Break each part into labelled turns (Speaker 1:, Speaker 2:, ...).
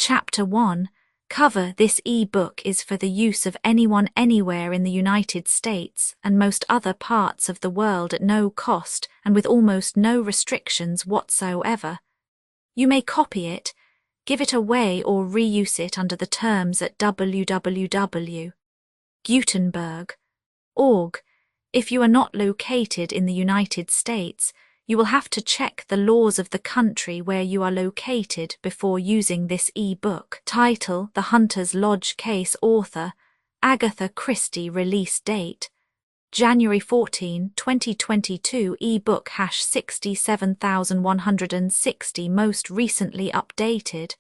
Speaker 1: Chapter 1. Cover. This e-book is for the use of anyone anywhere in the United States and most other parts of the world at no cost and with almost no restrictions whatsoever. You may copy it, give it away or reuse it under the terms at www.gutenberg.org. If you are not located in the United States, you will have to check the laws of the country where you are located before using this e-book. Title: The Hunter's Lodge Case. Author: Agatha Christie. Release date: January 14, 2022. E-book #67160. Most recently updated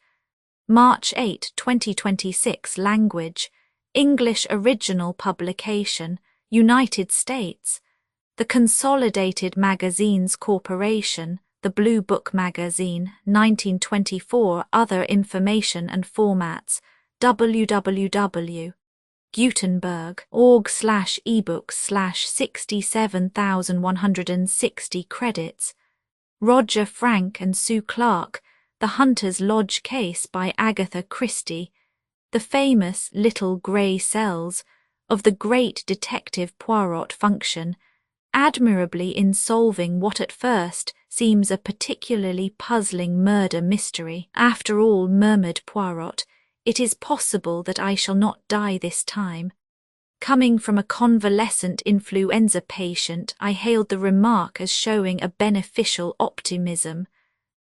Speaker 1: March 8, 2026. Language: English. Original publication: United States. The Consolidated Magazines Corporation, The Blue Book Magazine, 1924. Other information and formats: www.gutenberg.org/ebooks/67160. Credits: Roger Frank and Sue Clark. The Hunter's Lodge Case by Agatha Christie. The famous little grey cells of the great Detective Poirot function admirably in solving what at first seems a particularly puzzling murder mystery. After all, murmured Poirot, it is possible that I shall not die this time. Coming from a convalescent influenza patient, I hailed the remark as showing a beneficial optimism.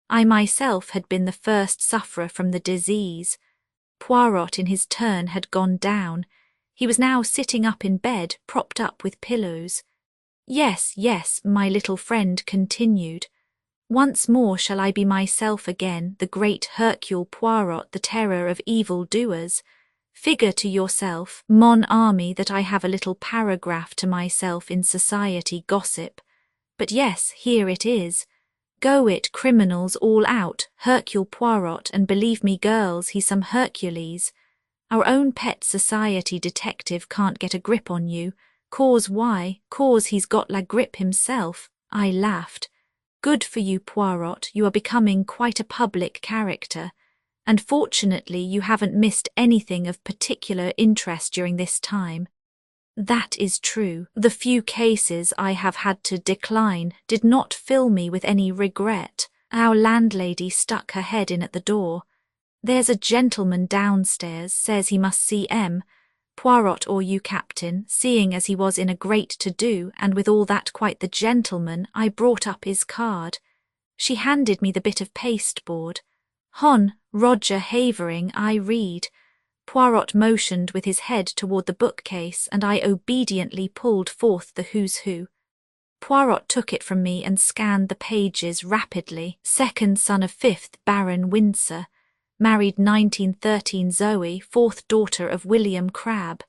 Speaker 1: I myself had been the first sufferer from the disease. Poirot in his turn had gone down. He was now sitting up in bed, propped up with pillows. Yes, yes, my little friend continued. Once more shall I be myself again, the great Hercule Poirot, the terror of evil-doers. Figure to yourself, mon ami, that I have a little paragraph to myself in society gossip. But yes, here it is. Go it, criminals, all out, Hercule Poirot, and believe me, girls, he's some Hercules. Our own pet society detective can't get a grip on you. Cause why? Cause he's got la grippe himself. I laughed. Good for you, Poirot, you are becoming quite a public character. And fortunately you haven't missed anything of particular interest during this time. That is true. The few cases I have had to decline did not fill me with any regret. Our landlady stuck her head in at the door. There's a gentleman downstairs, says he must see M. Poirot or you, Captain, seeing as he was in a great to-do, and with all that quite the gentleman, I brought up his card. She handed me the bit of pasteboard. Hon, Roger Havering, I read. Poirot motioned with his head toward the bookcase, and I obediently pulled forth the Who's Who. Poirot took it from me and scanned the pages rapidly. Second son of 5th Baron Windsor. Married 1913 Zoe, 4th daughter of William Crabbe.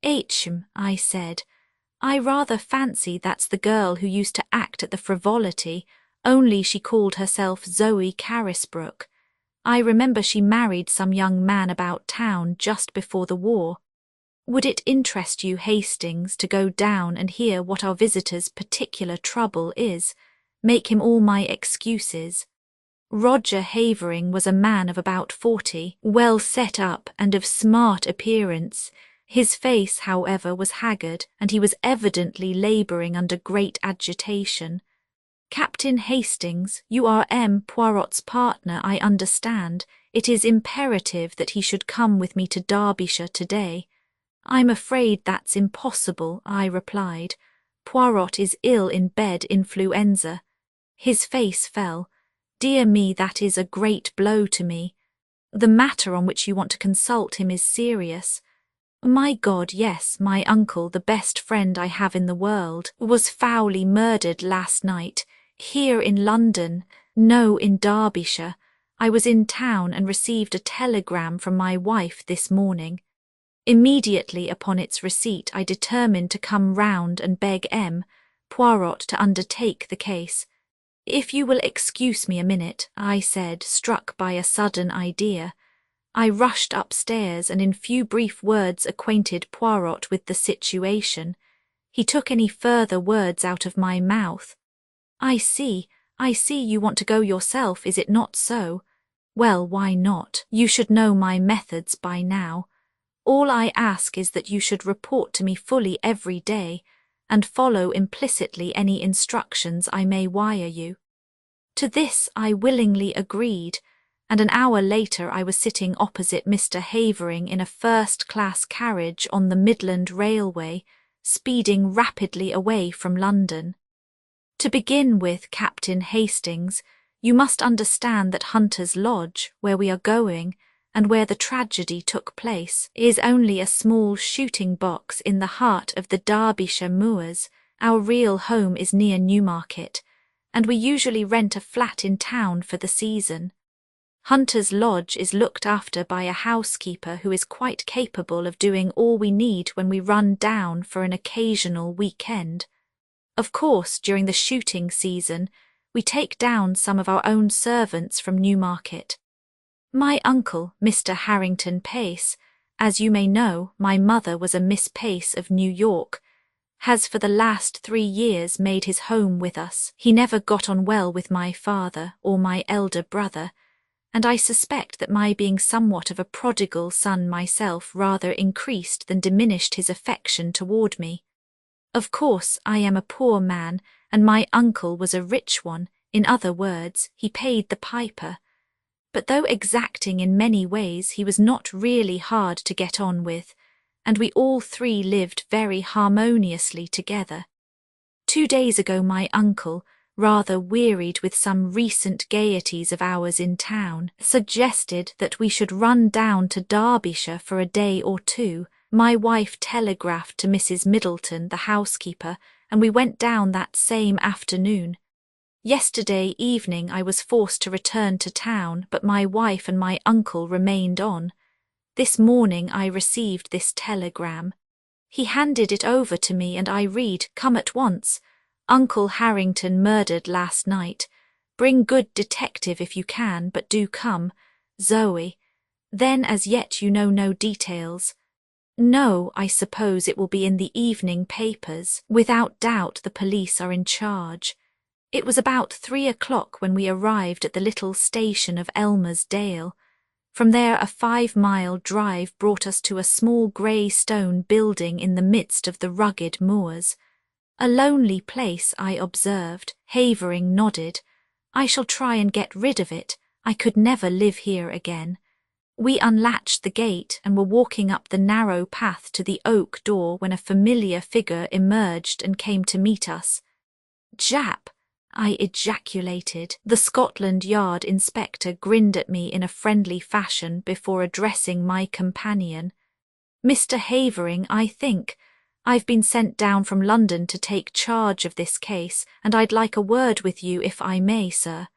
Speaker 1: H.M., I said. I rather fancy that's the girl who used to act at the Frivolity, only she called herself Zoe Carisbrooke. I remember she married some young man about town just before the war. Would it interest you, Hastings, to go down and hear what our visitor's particular trouble is? Make him all my excuses. Roger Havering was a man of about 40, well set up and of smart appearance. His face, however, was haggard, and he was evidently labouring under great agitation. Captain Hastings, you are M. Poirot's partner, I understand. It is imperative that he should come with me to Derbyshire today. I'm afraid that's impossible, I replied. Poirot is ill in bed, influenza. His face fell. Dear me, that is a great blow to me. The matter on which you want to consult him is serious. My God, yes, my uncle, the best friend I have in the world, was foully murdered last night, here in London, no, in Derbyshire. I was in town and received a telegram from my wife this morning. Immediately upon its receipt I determined to come round and beg M. Poirot to undertake the case. If you will excuse me a minute, I said, struck by a sudden idea. I rushed upstairs and in few brief words acquainted Poirot with the situation. He took any further words out of my mouth. I see you want to go yourself, is it not so? Well, why not? You should know my methods by now. All I ask is that you should report to me fully every day and follow implicitly any instructions I may wire you. To this I willingly agreed, and an hour later I was sitting opposite Mr. Havering in a first-class carriage on the Midland Railway, speeding rapidly away from London. To begin with, Captain Hastings, you must understand that Hunter's Lodge, where we are going, and where the tragedy took place, is only a small shooting box in the heart of the Derbyshire moors. Our real home is near Newmarket, and we usually rent a flat in town for the season. Hunter's Lodge is looked after by a housekeeper who is quite capable of doing all we need when we run down for an occasional weekend. Of course, during the shooting season, we take down some of our own servants from Newmarket. My uncle, Mr. Harrington Pace, as you may know, my mother was a Miss Pace of New York, has for the last 3 years made his home with us. He never got on well with my father or my elder brother, and I suspect that my being somewhat of a prodigal son myself rather increased than diminished his affection toward me. Of course, I am a poor man, and my uncle was a rich one. In other words, he paid the piper. But though exacting in many ways, he was not really hard to get on with, and we all three lived very harmoniously together. 2 days ago my uncle, rather wearied with some recent gaieties of ours in town, suggested that we should run down to Derbyshire for a day or two. My wife telegraphed to Mrs. Middleton, the housekeeper, and we went down that same afternoon. Yesterday evening I was forced to return to town, but my wife and my uncle remained on. This morning I received this telegram. He handed it over to me and I read, "Come at once. Uncle Harrington murdered last night. Bring good detective if you can, but do come. Zoe." Then as yet you know no details. No, I suppose it will be in the evening papers. Without doubt the police are in charge. It was about 3 o'clock when we arrived at the little station of Elmer's Dale. From there a 5-mile drive brought us to a small grey stone building in the midst of the rugged moors. A lonely place, I observed. Havering nodded. I shall try and get rid of it. I could never live here again. We unlatched the gate and were walking up the narrow path to the oak door when a familiar figure emerged and came to meet us. "Jap!" I ejaculated. The Scotland Yard inspector grinned at me in a friendly fashion before addressing my companion. "Mr. Havering, I think. I've been sent down from London to take charge of this case, and I'd like a word with you if I may, sir."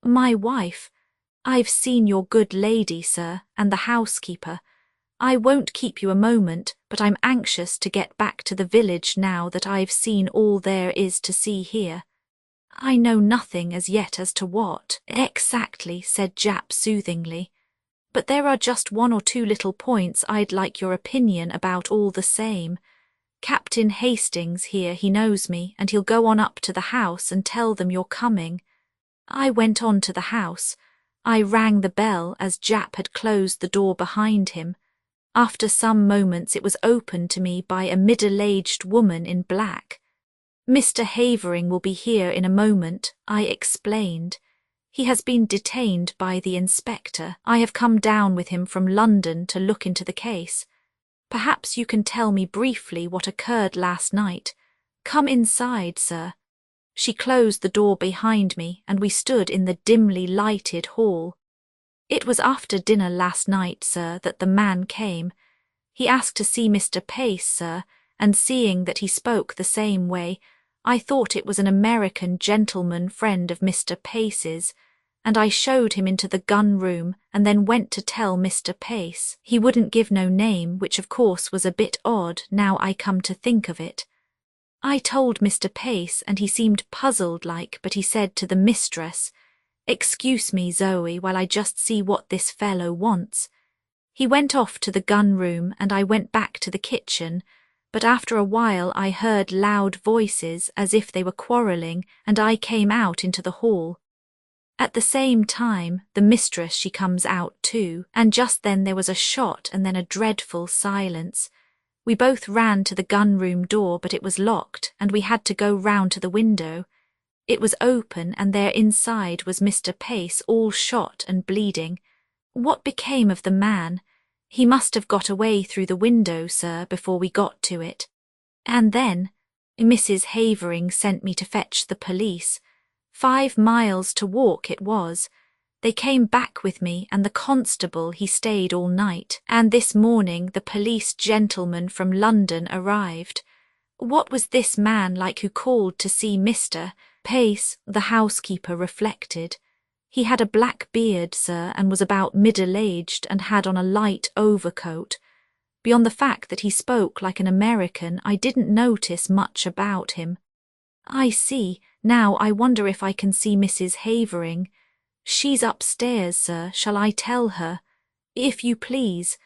Speaker 1: "My wife. I've seen your good lady, sir, and the housekeeper. I won't keep you a moment, but I'm anxious to get back to the village now that I've seen all there is to see here." "I know nothing as yet as to what." "Exactly," said Jap soothingly. "But there are just 1 or 2 little points I'd like your opinion about all the same. Captain Hastings here, he knows me, and he'll go on up to the house and tell them you're coming." I went on to the house. I rang the bell as Jap had closed the door behind him. After some moments it was opened to me by a middle-aged woman in black. "Mr. Havering will be here in a moment," I explained. "He has been detained by the inspector. I have come down with him from London to look into the case. Perhaps you can tell me briefly what occurred last night. Come inside, sir." She closed the door behind me, and we stood in the dimly lighted hall. "It was after dinner last night, sir, that the man came. He asked to see Mr. Pace, sir, and seeing that he spoke the same way, I thought it was an American gentleman friend of Mr. Pace's, and I showed him into the gun room and then went to tell Mr. Pace. He wouldn't give no name, which of course was a bit odd now I come to think of it. I told Mr. Pace and he seemed puzzled like, but he said to the mistress, 'Excuse me, Zoe, while I just see what this fellow wants.' He went off to the gun room and I went back to the kitchen, but after a while I heard loud voices as if they were quarrelling and I came out into the hall. At the same time, the mistress she comes out too, and just then there was a shot and then a dreadful silence. We both ran to the gun-room door, but it was locked, and we had to go round to the window. It was open, and there inside was Mr. Pace, all shot and bleeding. What became of the man? He must have got away through the window, sir, before we got to it. And then Mrs. Havering sent me to fetch the police. 5 miles to walk it was. They came back with me, and the constable, he stayed all night, and this morning the police gentleman from London arrived. What was this man like who called to see Mr. Pace? The housekeeper reflected. He had a black beard, sir, and was about middle-aged and had on a light overcoat. Beyond the fact that he spoke like an American, I didn't notice much about him. I see. Now I wonder if I can see Mrs. Havering. She's upstairs, sir. Shall I tell her? If you please.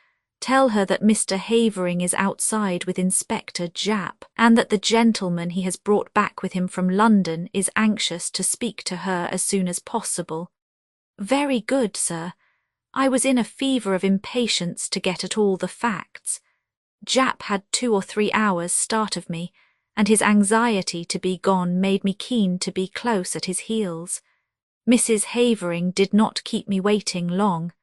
Speaker 1: Tell her that Mr. Havering is outside with Inspector Japp, and that the gentleman he has brought back with him from London is anxious to speak to her as soon as possible. Very good, sir. I was in a fever of impatience to get at all the facts. Japp had 2 or 3 hours' start of me, and his anxiety to be gone made me keen to be close at his heels. Mrs. Havering did not keep me waiting long.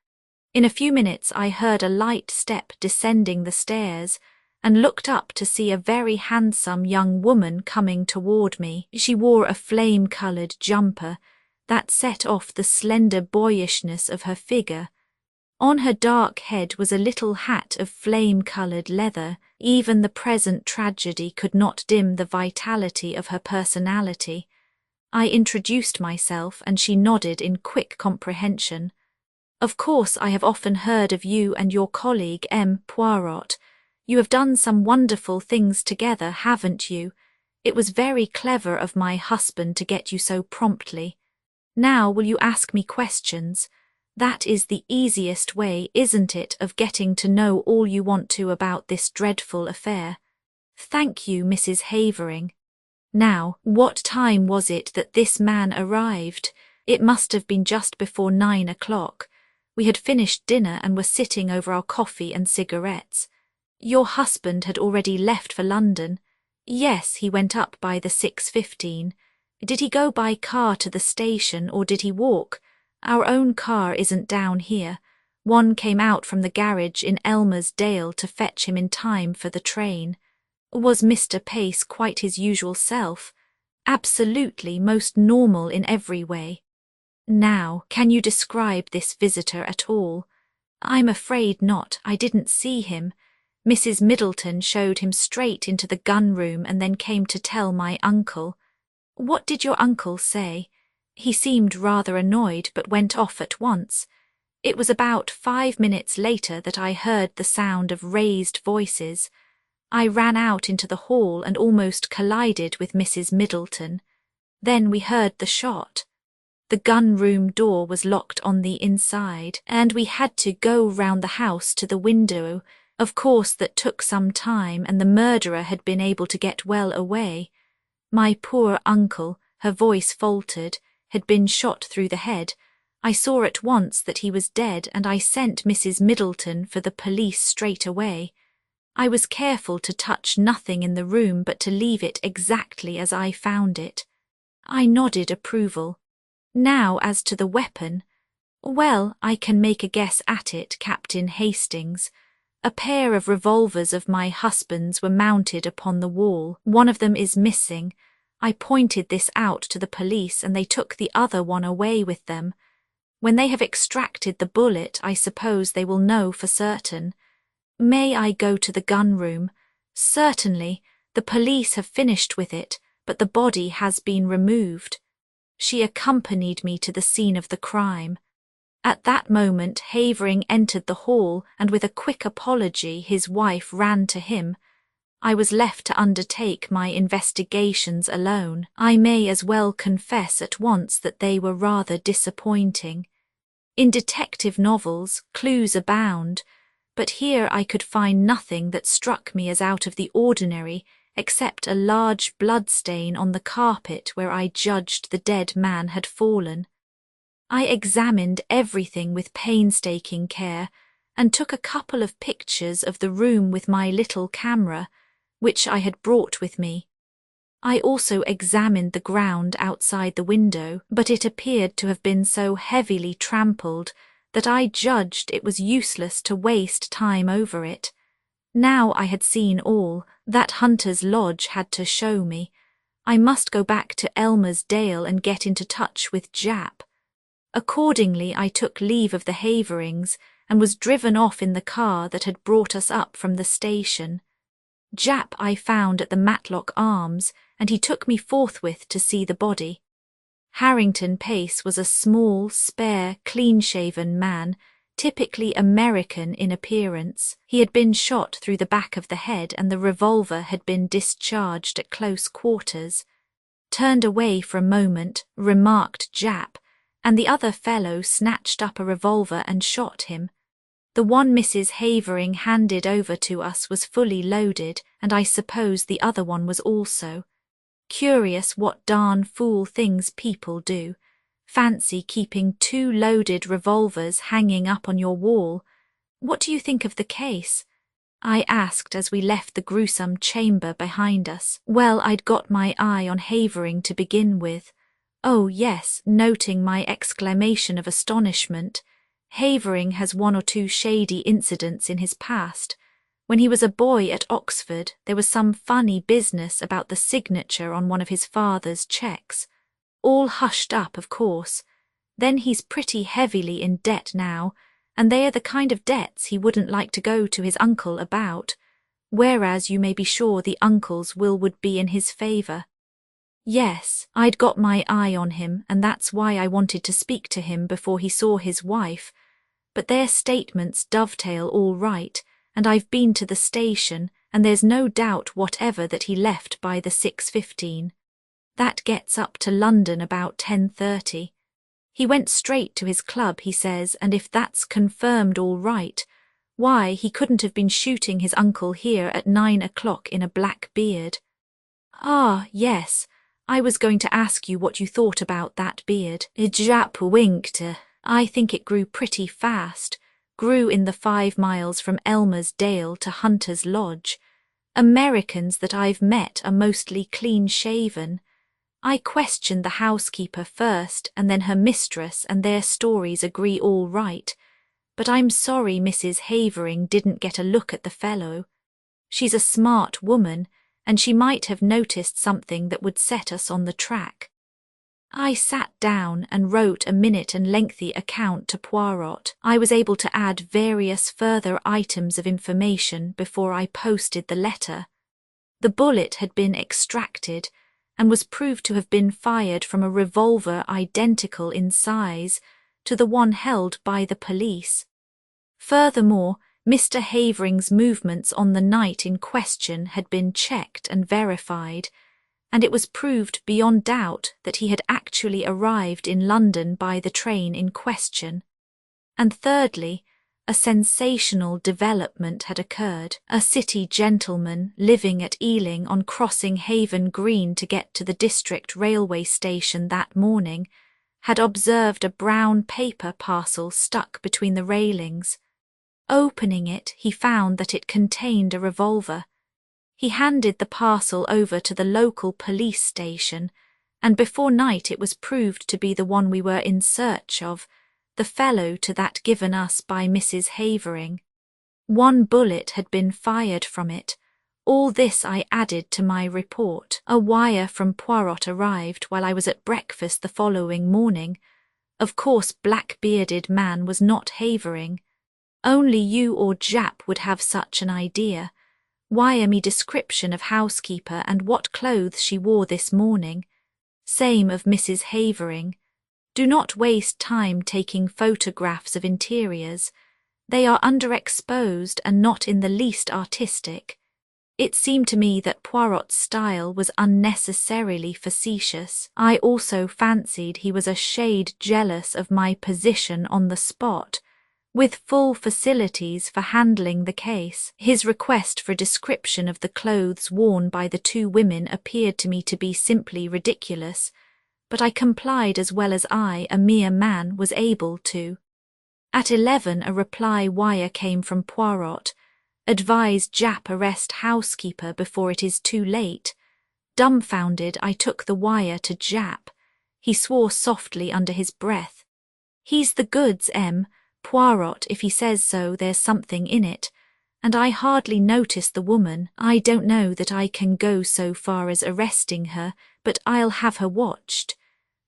Speaker 1: In a few minutes I heard a light step descending the stairs, and looked up to see a very handsome young woman coming toward me. She wore a flame-coloured jumper that set off the slender boyishness of her figure. On her dark head was a little hat of flame-coloured leather. Even the present tragedy could not dim the vitality of her personality. I introduced myself, and she nodded in quick comprehension. Of course I have often heard of you and your colleague M. Poirot. You have done some wonderful things together, haven't you? It was very clever of my husband to get you so promptly. Now will you ask me questions? That is the easiest way, isn't it, of getting to know all you want to about this dreadful affair? Thank you, Mrs. Havering. Now, what time was it that this man arrived? It must have been just before 9 o'clock. We had finished dinner and were sitting over our coffee and cigarettes. Your husband had already left for London. Yes, he went up by the 6:15. Did he go by car to the station, or did he walk? Our own car isn't down here. One came out from the garage in Elmer's Dale to fetch him in time for the train. Was Mr. Pace quite his usual self? Absolutely, most normal in every way. Now, can you describe this visitor at all? I'm afraid not. I didn't see him. Mrs. Middleton showed him straight into the gun-room and then came to tell my uncle. What did your uncle say? He seemed rather annoyed, but went off at once. It was about 5 minutes later that I heard the sound of raised voices. I ran out into the hall and almost collided with Mrs. Middleton. Then we heard the shot. The gun-room door was locked on the inside, and we had to go round the house to the window. Of course that took some time, and the murderer had been able to get well away. My poor uncle, her voice faltered, had been shot through the head. I saw at once that he was dead, and I sent Mrs. Middleton for the police straight away. I was careful to touch nothing in the room but to leave it exactly as I found it. I nodded approval. Now as to the weapon. Well, I can make a guess at it, Captain Hastings. A pair of revolvers of my husband's were mounted upon the wall. One of them is missing. I pointed this out to the police, and they took the other one away with them. When they have extracted the bullet, I suppose they will know for certain. May I go to the gun-room? Certainly. The police have finished with it, but the body has been removed. She accompanied me to the scene of the crime. At that moment Havering entered the hall, and with a quick apology his wife ran to him. I was left to undertake my investigations alone. I may as well confess at once that they were rather disappointing. In detective novels, clues abound, but here I could find nothing that struck me as out of the ordinary, except a large blood stain on the carpet where I judged the dead man had fallen. I examined everything with painstaking care and took a couple of pictures of the room with my little camera, which I had brought with me. I also examined the ground outside the window, but it appeared to have been so heavily trampled that I judged it was useless to waste time over it. Now I had seen all that Hunter's Lodge had to show me. I must go back to Elmer's Dale and get into touch with Jap. Accordingly, I took leave of the Haverings and was driven off in the car that had brought us up from the station. Jap I found at the Matlock Arms, and he took me forthwith to see the body. Harrington Pace was a small, spare, clean-shaven man, typically American in appearance. He had been shot through the back of the head and the revolver had been discharged at close quarters. Turned away for a moment, remarked Jap, and the other fellow snatched up a revolver and shot him. The one Mrs. Havering handed over to us was fully loaded, and I suppose the other one was also. Curious what darn fool things people do. Fancy keeping 2 loaded revolvers hanging up on your wall. What do you think of the case? I asked as we left the gruesome chamber behind us. Well, I'd got my eye on Havering to begin with. Oh yes, noting my exclamation of astonishment. Havering has 1 or 2 shady incidents in his past. When he was a boy at Oxford, there was some funny business about the signature on one of his father's cheques. All hushed up, of course. Then he's pretty heavily in debt now, and they are the kind of debts he wouldn't like to go to his uncle about, whereas you may be sure the uncle's will would be in his favour. Yes, I'd got my eye on him, and that's why I wanted to speak to him before he saw his wife. But their statements dovetail all right, and I've been to the station, and there's no doubt whatever that he left by the 6:15. That gets up to London about 10:30. He went straight to his club, he says, and if that's confirmed all right, why, he couldn't have been shooting his uncle here at 9 o'clock in a black beard. Ah, yes, I was going to ask you what you thought about that beard. Jap winked. I think it grew pretty fast. Grew in the 5 miles from Elmer's Dale to Hunter's Lodge. Americans that I've met are mostly clean-shaven. I questioned the housekeeper first and then her mistress, and their stories agree all right. But I'm sorry Mrs. Havering didn't get a look at the fellow. She's a smart woman, and she might have noticed something that would set us on the track. I sat down and wrote a minute and lengthy account to Poirot. I was able to add various further items of information before I posted the letter. The bullet had been extracted and was proved to have been fired from a revolver identical in size to the one held by the police. Furthermore, Mr. Havering's movements on the night in question had been checked and verified, and it was proved beyond doubt that he had actually arrived in London by the train in question. And thirdly, a sensational development had occurred. A city gentleman living at Ealing on crossing Haven Green to get to the district railway station that morning had observed a brown paper parcel stuck between the railings. Opening it, he found that it contained a revolver. He handed the parcel over to the local police station, and before night it was proved to be the one we were in search of, the fellow to that given us by Mrs. Havering. 1 bullet had been fired from it. All this I added to my report. A wire from Poirot arrived while I was at breakfast the following morning. Of course, black-bearded man was not Havering. Only you or Jap would have such an idea. Wire me description of housekeeper and what clothes she wore this morning. Same of Mrs. Havering. Do not waste time taking photographs of interiors. They are underexposed and not in the least artistic. It seemed to me that Poirot's style was unnecessarily facetious. I also fancied he was a shade jealous of my position on the spot, with full facilities for handling the case. His request for a description of the clothes worn by the 2 women appeared to me to be simply ridiculous, but I complied as well as I, a mere man, was able to. At 11 a reply wire came from Poirot. Advise Jap arrest housekeeper before it is too late. Dumbfounded, I took the wire to Jap. He swore softly under his breath. He's the goods, M. Poirot, if he says so, there's something in it. And I hardly noticed the woman. I don't know that I can go so far as arresting her, but I'll have her watched.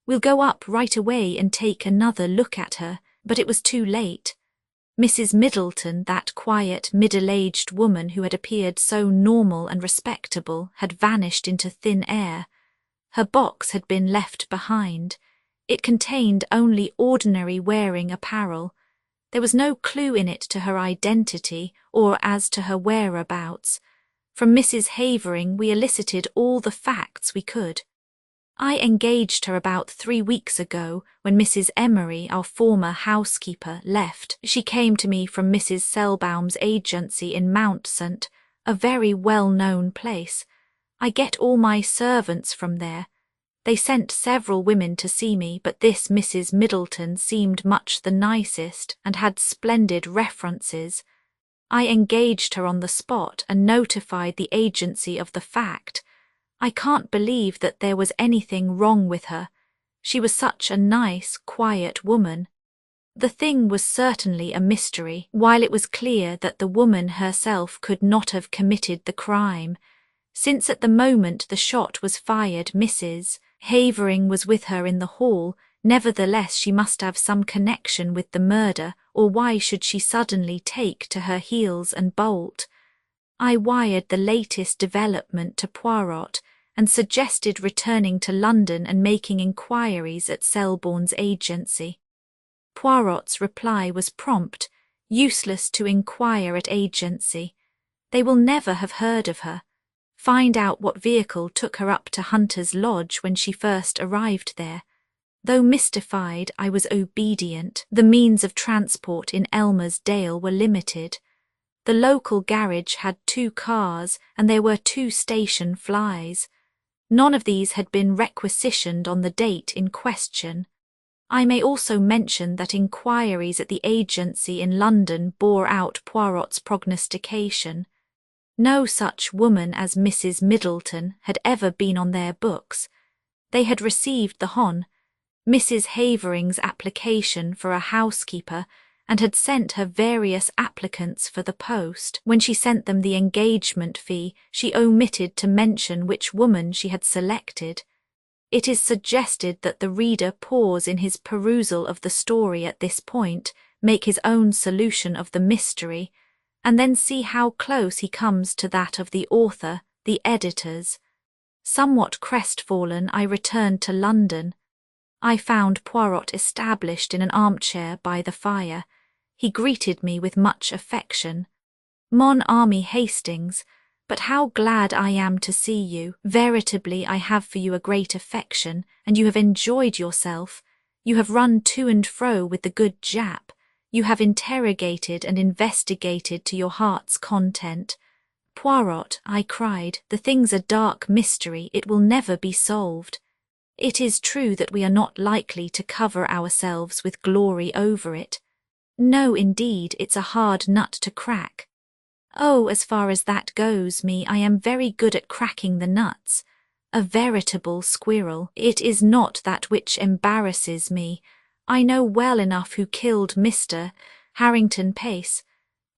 Speaker 1: We'll go up right away and take another look at her, but it was too late. Mrs. Middleton, that quiet, middle-aged woman who had appeared so normal and respectable, had vanished into thin air. Her box had been left behind. It contained only ordinary wearing apparel. There was no clue in it to her identity or as to her whereabouts. From Mrs. Havering we elicited all the facts we could. I engaged her about 3 weeks ago when Mrs. Emery, our former housekeeper, left. She came to me from Mrs. Selbaum's agency in Mount St, a very well-known place. I get all my servants from there. They sent several women to see me, but this Mrs. Middleton seemed much the nicest and had splendid references. I engaged her on the spot and notified the agency of the fact. I can't believe that there was anything wrong with her. She was such a nice, quiet woman. The thing was certainly a mystery, while it was clear that the woman herself could not have committed the crime, since at the moment the shot was fired Mrs. Havering was with her in the hall. Nevertheless she must have some connection with the murder, or why should she suddenly take to her heels and bolt? I wired the latest development to Poirot and suggested returning to London and making inquiries at Selborne's agency. Poirot's reply was prompt. Useless to inquire at agency. They will never have heard of her. Find out what vehicle took her up to Hunter's Lodge when she first arrived there. Though mystified, I was obedient. The means of transport in Elmer's Dale were limited. The local garage had 2 cars and there were 2 station flys. None of these had been requisitioned on the date in question. I may also mention that inquiries at the agency in London bore out Poirot's prognostication. No such woman as Mrs. Middleton had ever been on their books. They had received the Hon. Mrs. Havering's application for a housekeeper and had sent her various applicants for the post. When she sent them the engagement fee, she omitted to mention which woman she had selected. It is suggested that the reader pause in his perusal of the story at this point, make his own solution of the mystery, and then see how close he comes to that of the author, the editors. Somewhat crestfallen, I returned to London. I found Poirot established in an armchair by the fire. He greeted me with much affection. Mon ami Hastings, but how glad I am to see you. Veritably I have for you a great affection, and you have enjoyed yourself. You have run to and fro with the good Jap. You have interrogated and investigated to your heart's content. Poirot, I cried, the thing's a dark mystery, it will never be solved. It is true that we are not likely to cover ourselves with glory over it. No, indeed, it's a hard nut to crack. Oh, as far as that goes, I am very good at cracking the nuts. A veritable squirrel. It is not that which embarrasses me. I know well enough who killed Mr. Harrington Pace.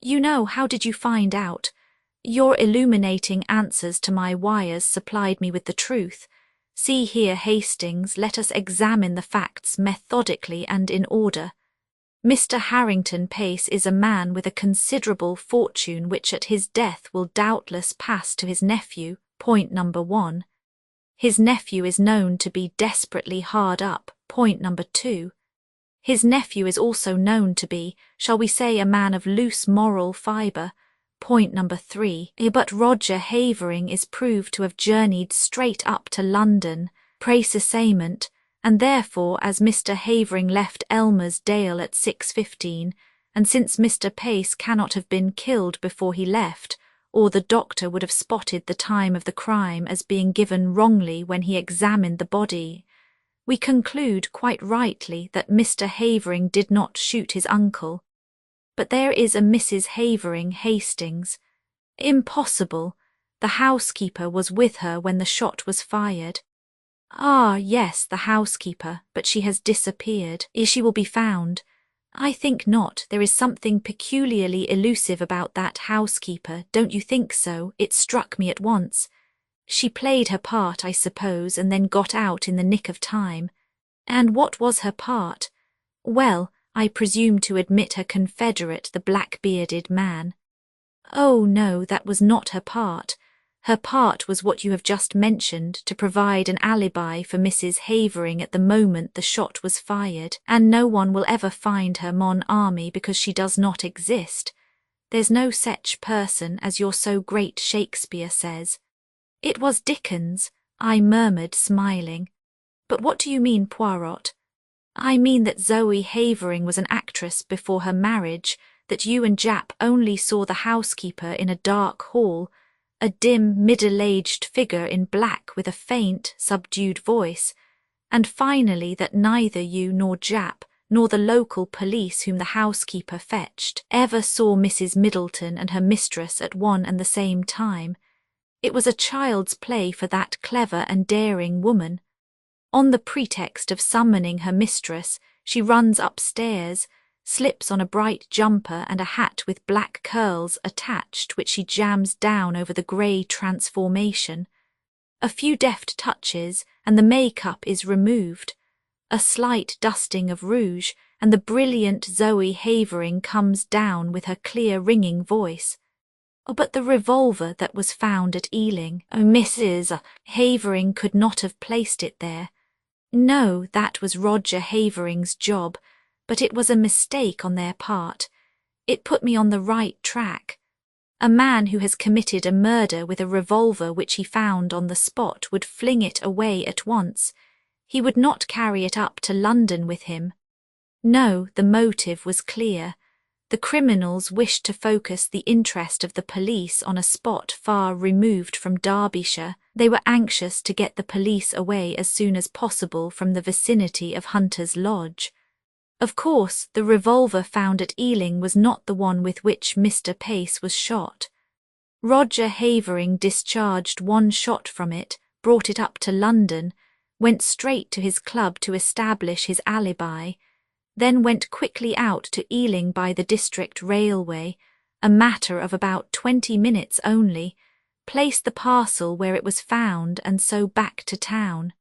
Speaker 1: You know, how did you find out? Your illuminating answers to my wires supplied me with the truth. See here, Hastings, let us examine the facts methodically and in order. Mr. Harrington Pace is a man with a considerable fortune which at his death will doubtless pass to his nephew, point number 1. His nephew is known to be desperately hard up, point number 2. His nephew is also known to be, shall we say, a man of loose moral fibre, point number 3. But Roger Havering is proved to have journeyed straight up to London, précisément, and therefore as Mr. Havering left Elmer's Dale at 6:15, and since Mr. Pace cannot have been killed before he left, or the doctor would have spotted the time of the crime as being given wrongly when he examined the body, We conclude quite rightly that Mr. Havering did not shoot his uncle. But there is a Mrs. Havering Hastings. Impossible. The housekeeper was with her when the shot was fired. Ah, yes, the housekeeper, but she has disappeared. She will be found. I think not. There is something peculiarly elusive about that housekeeper, don't you think so? It struck me at once. She played her part, I suppose, and then got out in the nick of time. And what was her part? Well, I presume to admit her confederate, the black-bearded man. Oh, no, that was not her part. Her part was what you have just mentioned, to provide an alibi for Mrs. Havering at the moment the shot was fired, and no one will ever find her, mon ami, because she does not exist. There's no such person as your so great Shakespeare says. It was Dickens, I murmured, smiling. But what do you mean, Poirot? I mean that Zoe Havering was an actress before her marriage, that you and Jap only saw the housekeeper in a dark hall, a dim, middle-aged figure in black with a faint, subdued voice, and finally that neither you nor Jap, nor the local police whom the housekeeper fetched, ever saw Mrs. Middleton and her mistress at one and the same time. It was a child's play for that clever and daring woman. On the pretext of summoning her mistress, she runs upstairs, slips on a bright jumper and a hat with black curls attached, which she jams down over the grey transformation. A few deft touches, and the make-up is removed. A slight dusting of rouge, and the brilliant Zoe Havering comes down with her clear ringing voice. Oh, but the revolver that was found at Ealing, Mrs. Havering could not have placed it there. No, that was Roger Havering's job, but it was a mistake on their part. It put me on the right track. A man who has committed a murder with a revolver which he found on the spot would fling it away at once. He would not carry it up to London with him. No, the motive was clear. The criminals wished to focus the interest of the police on a spot far removed from Derbyshire. They were anxious to get the police away as soon as possible from the vicinity of Hunter's Lodge. Of course, the revolver found at Ealing was not the one with which Mr. Pace was shot. Roger Havering discharged one shot from it, brought it up to London, went straight to his club to establish his alibi, then went quickly out to Ealing by the District Railway, a matter of about 20 minutes only, placed the parcel where it was found and so back to town.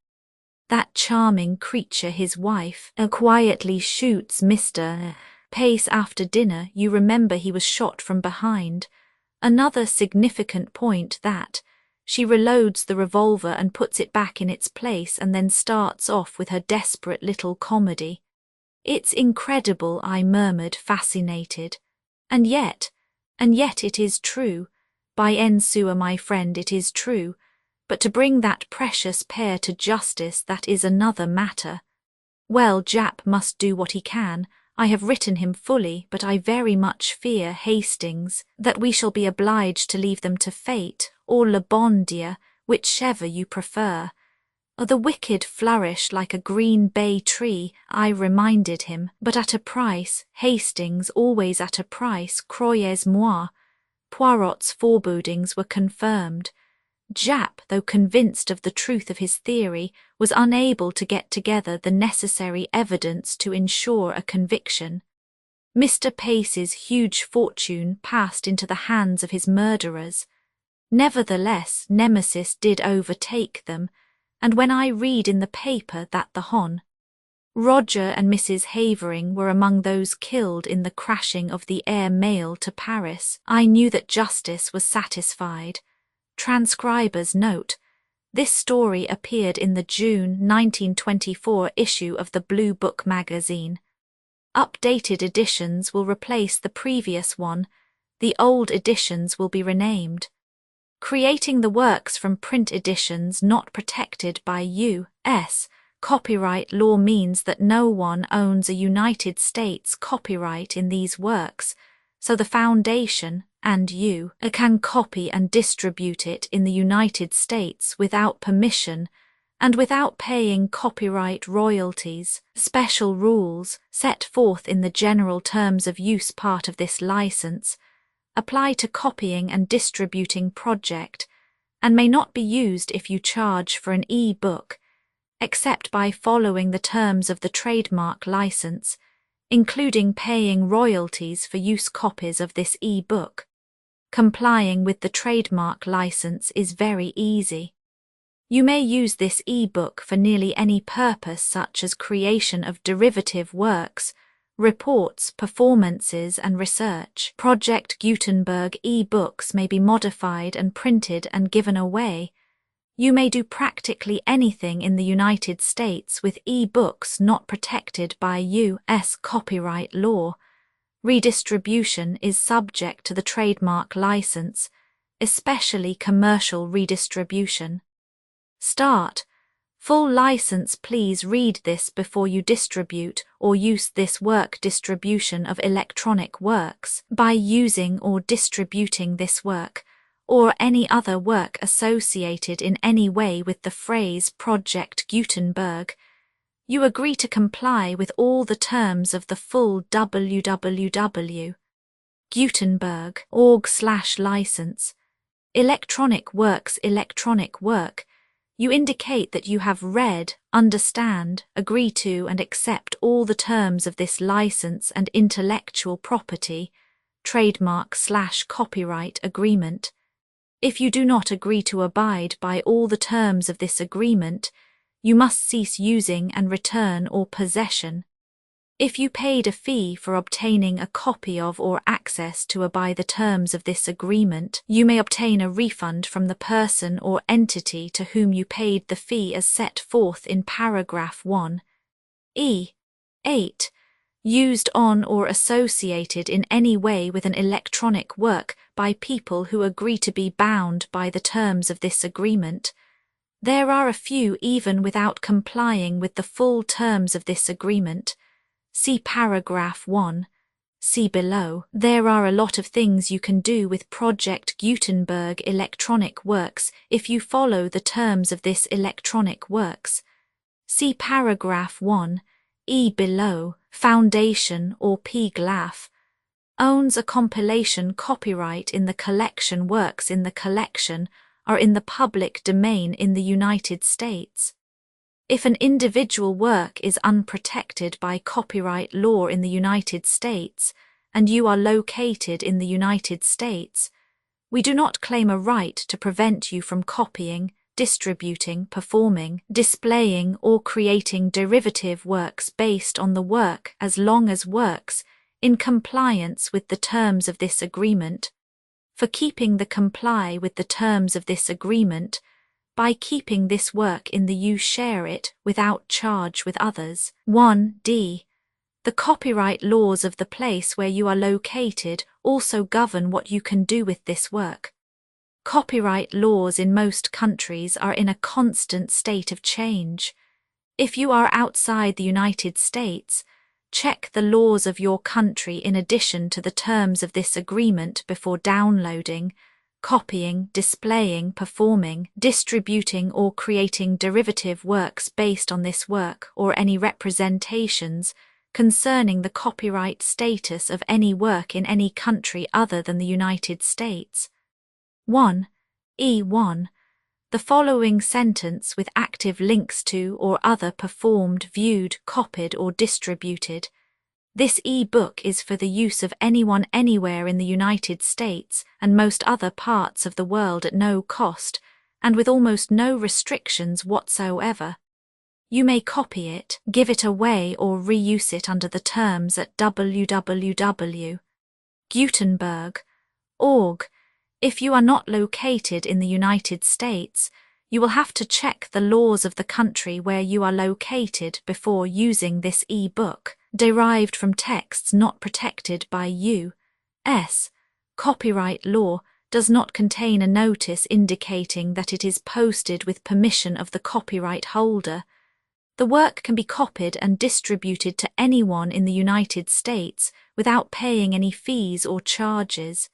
Speaker 1: That charming creature, his wife, quietly shoots Mr. Pace after dinner. You remember he was shot from behind. Another significant point that she reloads the revolver and puts it back in its place and then starts off with her desperate little comedy. It's incredible, I murmured, fascinated. And yet it is true. By Ensua, my friend, it is true. But to bring that precious pair to justice, that is another matter. Well, Jap must do what he can. I have written him fully, but I very much fear, Hastings, that we shall be obliged to leave them to fate, or le bon Dieu, whichever you prefer. The wicked flourish like a green bay tree, I reminded him, but at a price, Hastings, always at a price, croyez-moi. Poirot's forebodings were confirmed. Jap, though convinced of the truth of his theory, was unable to get together the necessary evidence to ensure a conviction. Mr. Pace's huge fortune passed into the hands of his murderers. Nevertheless, Nemesis did overtake them, and when I read in the paper that the Hon. Roger and Mrs. Havering were among those killed in the crashing of the air mail to Paris, I knew that justice was satisfied. Transcriber's note: this story appeared in the June 1924 issue of the Blue Book magazine. Updated editions will replace the previous one. The old editions will be renamed. Creating the works from print editions not protected by U.S. copyright law means that no one owns a United States copyright in these works, so the Foundation and you can copy and distribute it in the United States without permission, and without paying copyright royalties. Special rules, set forth in the general terms of use part of this license, apply to copying and distributing project, and may not be used if you charge for an e-book, except by following the terms of the trademark license, including paying royalties for use copies of this e-book. Complying with the trademark license is very easy. You may use this e-book for nearly any purpose, such as creation of derivative works, reports, performances, and research. Project Gutenberg e-books may be modified and printed and given away. You may do practically anything in the United States with e-books not protected by U.S. copyright law. Redistribution is subject to the trademark license, especially commercial redistribution. Start. Full license. Please read this before you distribute or use this work. Distribution of electronic works. By using or distributing this work, or any other work associated in any way with the phrase Project Gutenberg, you agree to comply with all the terms of the full www.gutenberg.org/license. Electronic works. Electronic work. You indicate that you have read, understand, agree to and accept all the terms of this license and intellectual property, trademark/copyright agreement. If you do not agree to abide by all the terms of this agreement, you must cease using and return or possession. If you paid a fee for obtaining a copy of or access to by the terms of this agreement, you may obtain a refund from the person or entity to whom you paid the fee as set forth in paragraph 1. 8. Used on or associated in any way with an electronic work by people who agree to be bound by the terms of this agreement. There are a few even without complying with the full terms of this agreement. See paragraph 1. See below. There are a lot of things you can do with Project Gutenberg electronic works if you follow the terms of this electronic works. See paragraph 1. Below. Foundation or PGLAF owns a compilation copyright in the collection. Works in the collection are in the public domain in the United States. If an individual work is unprotected by copyright law in the United States, and you are located in the United States, we do not claim a right to prevent you from copying, distributing, performing, displaying, or creating derivative works based on the work as long as works, in compliance with the terms of this agreement. For keeping the comply with the terms of this agreement, by keeping this work in the you share it without charge with others. 1d. The copyright laws of the place where you are located also govern what you can do with this work. Copyright laws in most countries are in a constant state of change. If you are outside the United States, check the laws of your country in addition to the terms of this agreement before downloading, copying, displaying, performing, distributing or creating derivative works based on this work or any representations concerning the copyright status of any work in any country other than the United States. 1. E1. The following sentence with active links to or other performed, viewed, copied or distributed. This e-book is for the use of anyone anywhere in the United States and most other parts of the world at no cost, and with almost no restrictions whatsoever. You may copy it, give it away or reuse it under the terms at www.gutenberg.org. If you are not located in the United States, you will have to check the laws of the country where you are located before using this e-book. Derived from texts not protected by U.S. copyright law, does not contain a notice indicating that it is posted with permission of the copyright holder. The work can be copied and distributed to anyone in the United States without paying any fees or charges.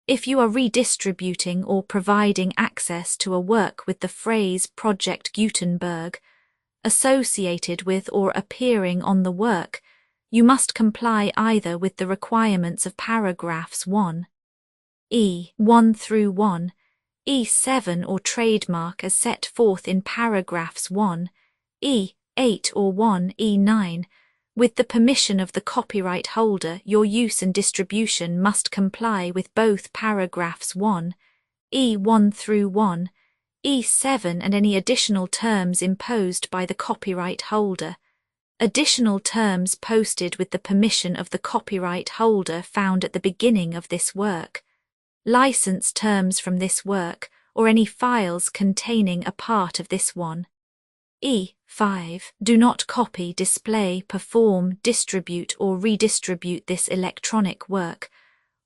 Speaker 1: If you are redistributing or providing access to a work with the phrase Project Gutenberg associated with or appearing on the work, you must comply either with the requirements of paragraphs 1, E1 through 1, E7 or trademark as set forth in paragraphs 1, E8 or 1, E9. With the permission of the copyright holder, your use and distribution must comply with both paragraphs 1, E1 through 1, E7 and any additional terms imposed by the copyright holder. Additional terms posted with the permission of the copyright holder found at the beginning of this work. License terms from this work, or any files containing a part of this one. E5. Do not copy, display, perform, distribute or redistribute this electronic work,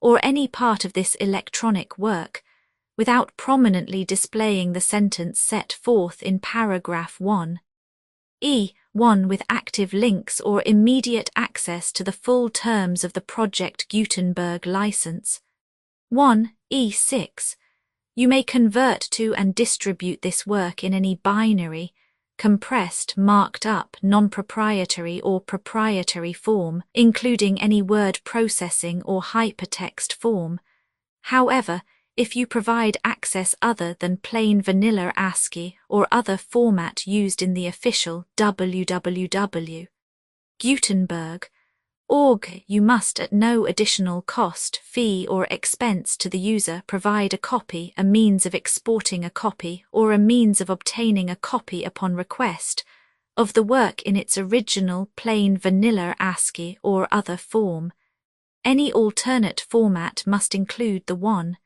Speaker 1: or any part of this electronic work, without prominently displaying the sentence set forth in paragraph 1. E1 with active links or immediate access to the full terms of the Project Gutenberg license. 1. E6. You may convert to and distribute this work in any binary, compressed, marked up, non-proprietary or proprietary form, including any word processing or hypertext form. However, if you provide access other than plain vanilla ASCII or other format used in the official www. Gutenberg.org, you must at no additional cost, fee or expense to the user provide a copy, a means of exporting a copy, or a means of obtaining a copy upon request, of the work in its original plain vanilla ASCII or other form. Any alternate format must include the 1.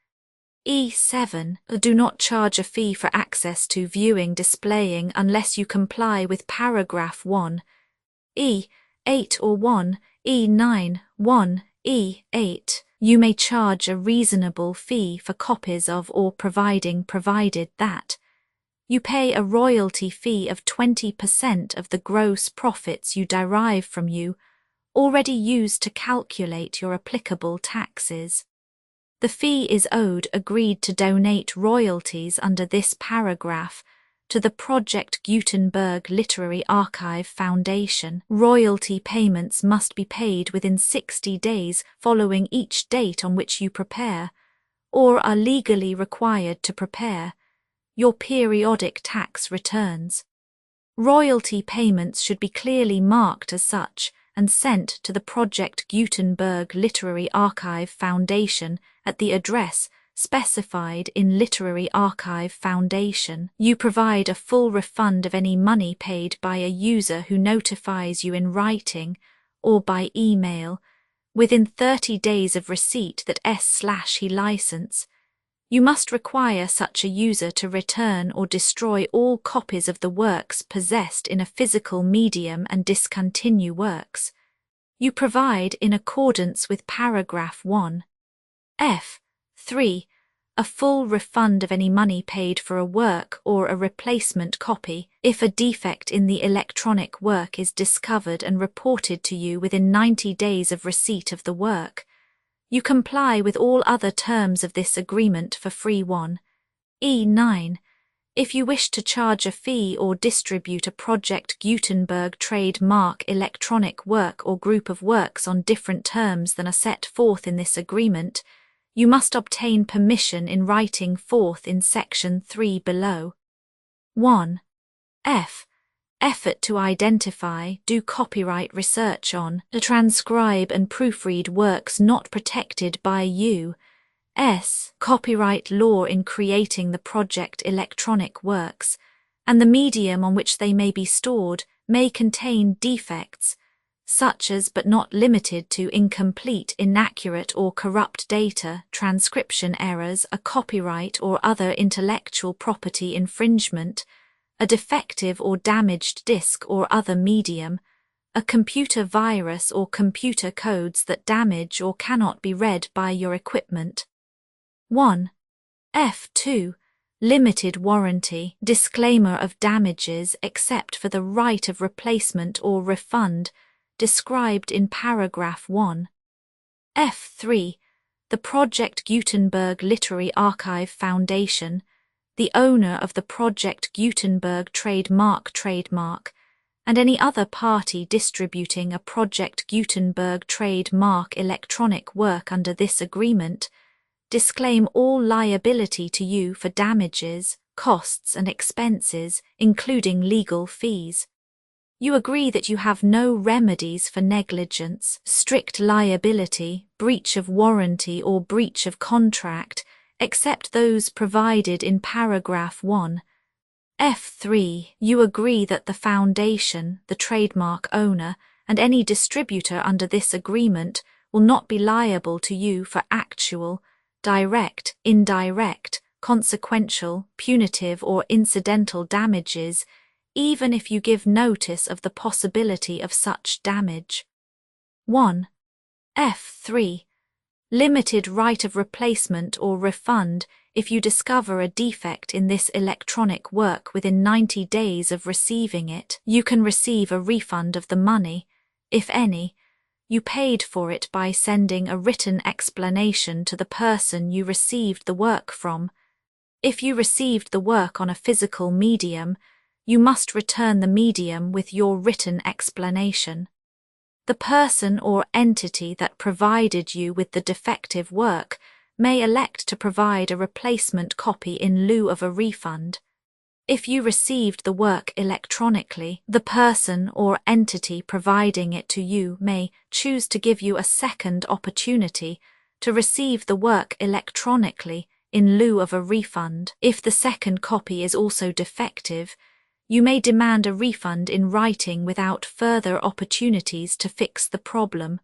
Speaker 1: E7. Do not charge a fee for access to viewing displaying unless you comply with paragraph 1. E8 or 1. E9, 1, E8. You may charge a reasonable fee for copies of or provided that you pay a royalty fee of 20% of the gross profits you derive from you, already used to calculate your applicable taxes. The fee is owed agreed to donate royalties under this paragraph to the Project Gutenberg Literary Archive Foundation. Royalty payments must be paid within 60 days following each date on which you prepare, or are legally required to prepare, your periodic tax returns. Royalty payments should be clearly marked as such and sent to the Project Gutenberg Literary Archive Foundation at the address specified in Literary Archive Foundation. You provide a full refund of any money paid by a user who notifies you in writing or by email within 30 days of receipt that he license. You must require such a user to return or destroy all copies of the works possessed in a physical medium and discontinue works. You provide in accordance with paragraph 1. F3. A full refund of any money paid for a work or a replacement copy if a defect in the electronic work is discovered and reported to you within 90 days of receipt of the work. You comply with all other terms of this agreement for free. 1. E9. If you wish to charge a fee or distribute a Project Gutenberg trademark electronic work or group of works on different terms than are set forth in this agreement, you must obtain permission in writing forth in section 3 below. 1. Effort to identify, do copyright research on, transcribe and proofread works not protected by U.S. copyright law in creating the project electronic works, and the medium on which they may be stored may contain defects, such as but not limited to incomplete, inaccurate or corrupt data, transcription errors, a copyright or other intellectual property infringement, a defective or damaged disk or other medium, a computer virus or computer codes that damage or cannot be read by your equipment. 1. F2. Limited warranty, disclaimer of damages except for the right of replacement or refund, described in paragraph 1. F3. the Project Gutenberg Literary Archive Foundation, the owner of the Project Gutenberg trademark, and any other party distributing a Project Gutenberg trademark electronic work under this agreement, disclaim all liability to you for damages, costs and expenses, including legal fees. You agree that you have no remedies for negligence, strict liability, breach of warranty or breach of contract, except those provided in paragraph 1. F3. You agree that the foundation, the trademark owner, and any distributor under this agreement will not be liable to you for actual, direct, indirect, consequential, punitive or incidental damages, even if you give notice of the possibility of such damage. 1. F3. Limited right of replacement or refund if you discover a defect in this electronic work within 90 days of receiving it. You can receive a refund of the money, if any, you paid for it by sending a written explanation to the person you received the work from. If you received the work on a physical medium, you must return the medium with your written explanation. The person or entity that provided you with the defective work may elect to provide a replacement copy in lieu of a refund. If you received the work electronically, the person or entity providing it to you may choose to give you a second opportunity to receive the work electronically in lieu of a refund. If the second copy is also defective, you may demand a refund in writing without further opportunities to fix the problem.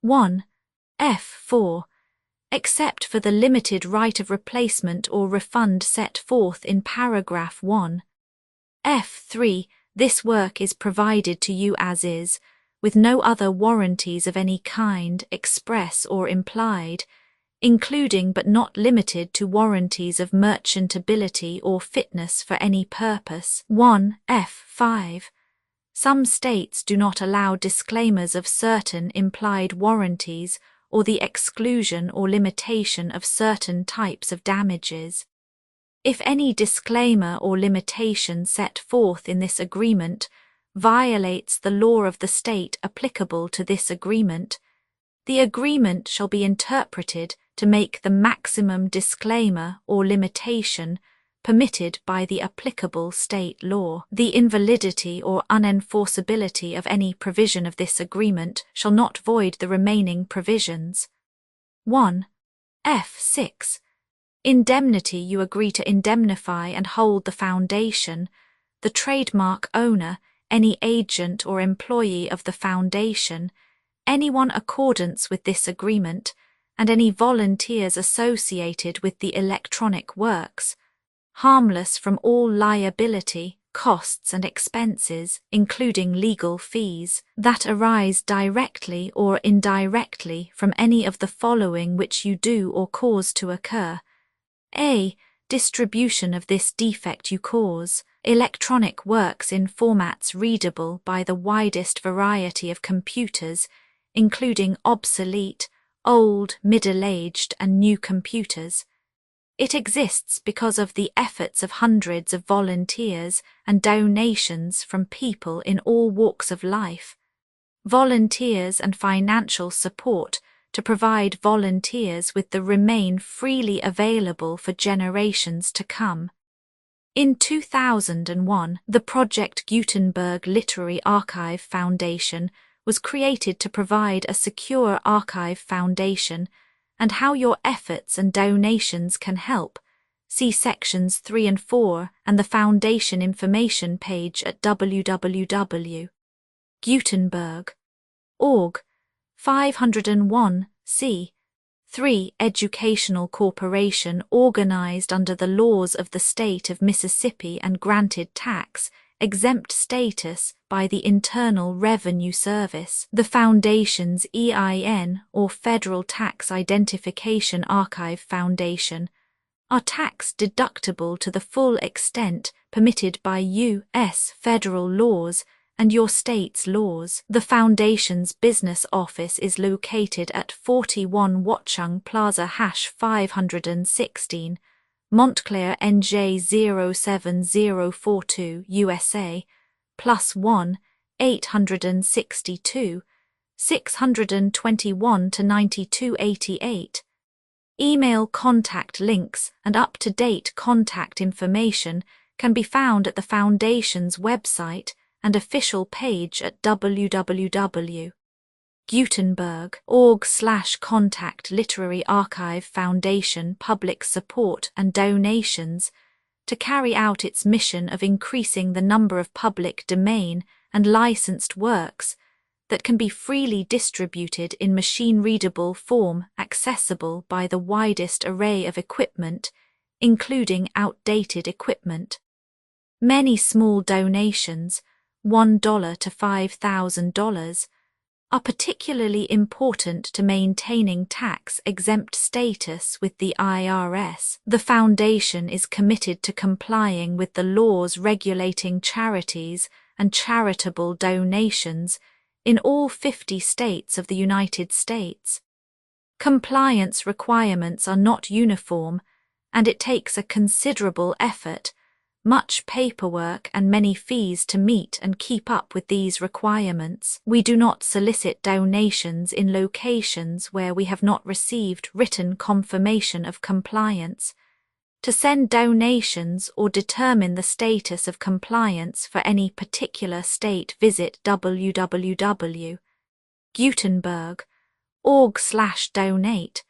Speaker 1: 1. F4. Except for the limited right of replacement or refund set forth in paragraph 1. F3. This work is provided to you as is, with no other warranties of any kind, express or implied, including but not limited to warranties of merchantability or fitness for any purpose. 1. F5. Some states do not allow disclaimers of certain implied warranties or the exclusion or limitation of certain types of damages. If any disclaimer or limitation set forth in this agreement violates the law of the state applicable to this agreement, the agreement shall be interpreted to make the maximum disclaimer or limitation permitted by the applicable state law. The invalidity or unenforceability of any provision of this agreement shall not void the remaining provisions. 1. F6. Indemnity. You agree to indemnify and hold the foundation, the trademark owner, any agent or employee of the foundation, anyone accordance with this agreement, and any volunteers associated with the electronic works, harmless from all liability, costs and expenses, including legal fees, that arise directly or indirectly from any of the following which you do or cause to occur. A. Distribution of this defect you cause, electronic works in formats readable by the widest variety of computers, including obsolete, old, middle-aged and new computers. It exists because of the efforts of hundreds of volunteers and donations from people in all walks of life. Volunteers and financial support to provide volunteers with the remain freely available for generations to come. In 2001, the Project Gutenberg Literary Archive Foundation was created to provide a secure archive foundation, and how your efforts and donations can help. See sections 3 and 4 and the foundation information page at www.gutenberg.org. 501 c. 3. Educational corporation organized under the laws of the state of Mississippi and granted tax-exempt status by the Internal Revenue Service. The Foundation's EIN, or Federal Tax Identification Archive Foundation, are tax-deductible to the full extent permitted by U.S. federal laws and your state's laws. The Foundation's business office is located at 41 Watchung Plaza #516, Montclair NJ 07042 USA, +1 862 621 to 9288. Email contact links and up-to-date contact information can be found at the Foundation's website and official page at www.gutenberg.org/contact Literary Archive Foundation public support and donations to carry out its mission of increasing the number of public domain and licensed works that can be freely distributed in machine-readable form accessible by the widest array of equipment, including outdated equipment. Many small donations, $1 to $5,000, are particularly important to maintaining tax-exempt status with the IRS. The Foundation is committed to complying with the laws regulating charities and charitable donations in all 50 states of the United States. Compliance requirements are not uniform, and it takes a considerable effort, much paperwork and many fees to meet and keep up with these requirements. We do not solicit donations in locations where we have not received written confirmation of compliance. To send donations or determine the status of compliance for any particular state, visit www.gutenberg.org/donate.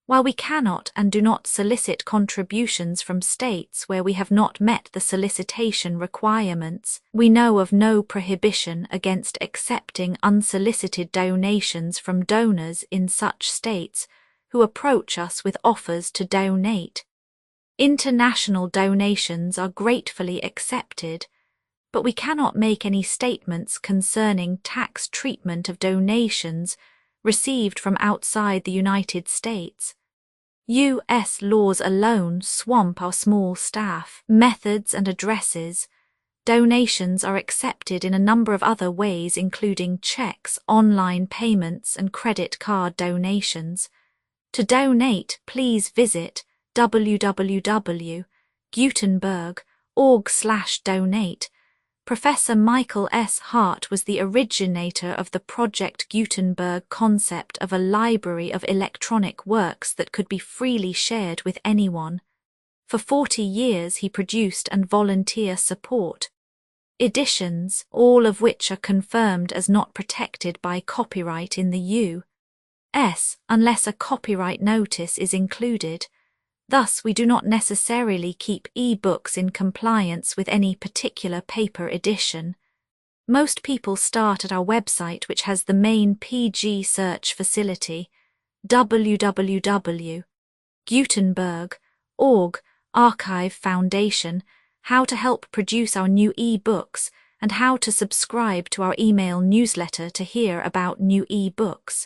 Speaker 1: While we cannot and do not solicit contributions from states where we have not met the solicitation requirements, we know of no prohibition against accepting unsolicited donations from donors in such states who approach us with offers to donate. International donations are gratefully accepted, but we cannot make any statements concerning tax treatment of donations received from outside the United States. U.S. laws alone swamp our small staff. Methods and addresses. Donations are accepted in a number of other ways, including checks, online payments, and credit card donations. To donate, please visit www.gutenberg.org/donate. Professor Michael S. Hart was the originator of the Project Gutenberg concept of a library of electronic works that could be freely shared with anyone. For 40 years he produced and volunteer support editions, all of which are confirmed as not protected by copyright in the U.S. unless a copyright notice is included. Thus, we do not necessarily keep e-books in compliance with any particular paper edition. Most people start at our website, which has the main PG search facility, www.gutenberg.org, Archive Foundation, how to help produce our new e-books, and how to subscribe to our email newsletter to hear about new e-books.